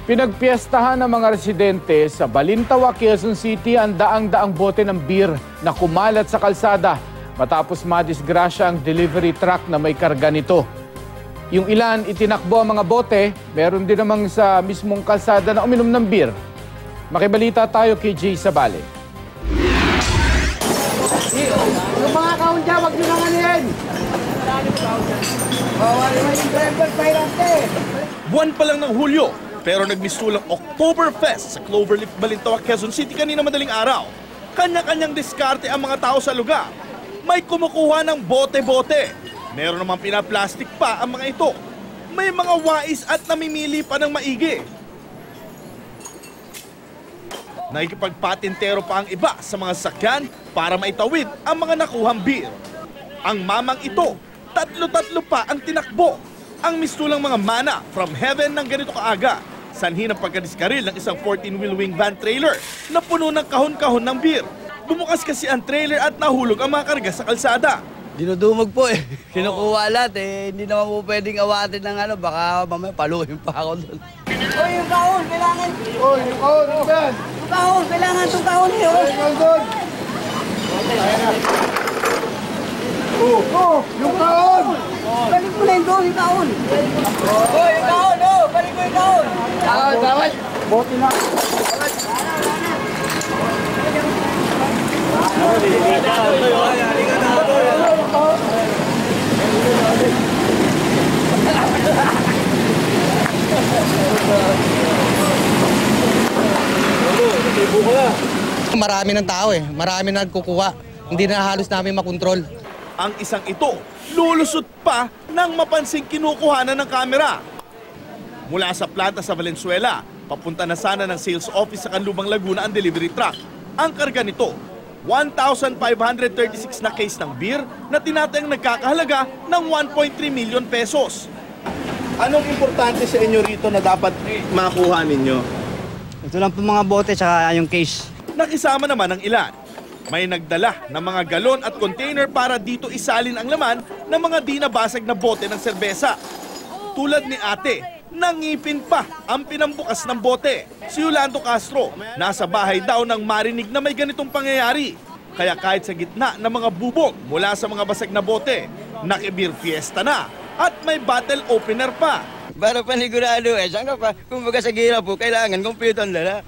Pinagpiestahan ng mga residente sa Balintawak, Quezon City ang daang-daang bote ng beer na kumalat sa kalsada matapos madisgrasya ang delivery truck na may karga nito. Yung ilan itinakbo ang mga bote, meron din namang sa mismong kalsada na uminom ng beer. Makibalita tayo kay Jay Sabale. Yung mga kahon dyan, wag nyo nang anihin! Buwan pa lang ng Hulyo, pero nagmistulang Oktoberfest sa Cloverleaf, Balintawak, Quezon City kanina madaling araw. Kanya-kanyang diskarte ang mga tao sa lugar. May kumukuha ng bote-bote. Meron namang pinaplastik pa ang mga ito. May mga wais at namimili pa ng maigi. Nakikipagpatintero pa ang iba sa mga sakyan para maitawid ang mga nakuhang beer. Ang mamang ito, tatlo-tatlo pa ang tinakbo. Ang mistulang mga mana from heaven ng ganito kaaga. Sanhi ng pagkadiskaril ng isang 14-wheel wing van trailer na puno ng kahon-kahon ng beer. Bumukas kasi ang trailer at nahulog ang mga karga sa kalsada. Dinudumog po eh. Kinukuha lahat eh. Hindi naman po pwedeng awatin ng ano. Baka mamaya paluhin pa ako doon. Oy, yung kahon, kailangan! Oy, yung kahon, ano ba yan? Yung kahon, kailangan itong kahon eh. Oy, yung kahon! Yung kahon! Balik mo na yung doon, yung kahon! Oy, yung kahon, oh! Balik mo yung kahon! Tawad! Bote na! Marami ng tao eh. Marami na nagkukuha. Hindi na halos namin makontrol. Ang isang ito, lulusot pa nang mapansing kinukuhanan ng kamera. Mula sa planta sa Valenzuela, papunta na sana ng sales office sa Canlubang, Laguna ang delivery truck. Ang karga nito, 1,536 na case ng beer na tinatayang nagkakahalaga ng 1.3 million pesos. Anong importante sa inyo rito na dapat makuha ninyo? Ito lang po mga bote tsaka yung case. Nakisama naman ang ilan. May nagdala ng mga galon at container para dito isalin ang laman ng mga di nabasag na bote ng serbesa. Tulad ni ate, nangipin pa ang pinambukas ng bote. Si Yolando Castro, nasa bahay daw nang marinig na may ganitong pangyayari. Kaya kahit sa gitna ng mga bubog mula sa mga basag na bote, nakibir fiesta na at may bottle opener pa. Para panigurado eh. Saan pa? Kung baga sa gira po, kailangan kumpleto ang dala.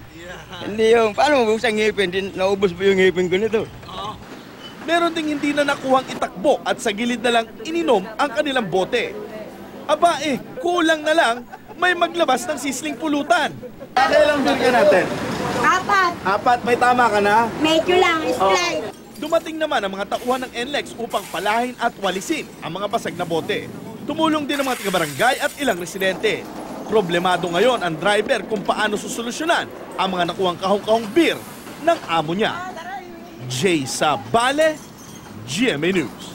Hindi yung, paano mo sa ngipin? Naubos po yung ngipin ko nito. Meron ding hindi na nakuhang itakbo at sa gilid na lang ininom ang kanilang bote. Aba kulang na lang may maglabas ng sisling pulutan. Kailang beer ka natin? 4. 4, may tama ka na? Medyo lang, slide. Dumating naman ang mga tauhan ng NLEX upang palahin at walisin ang mga basag na bote. Tumulong din ang mga taga-barangay at ilang residente. Problemado ngayon ang driver kung paano susolusyonan ang mga nakuhang kahong-kahong beer ng amo niya. Jay Sabale, GMA News.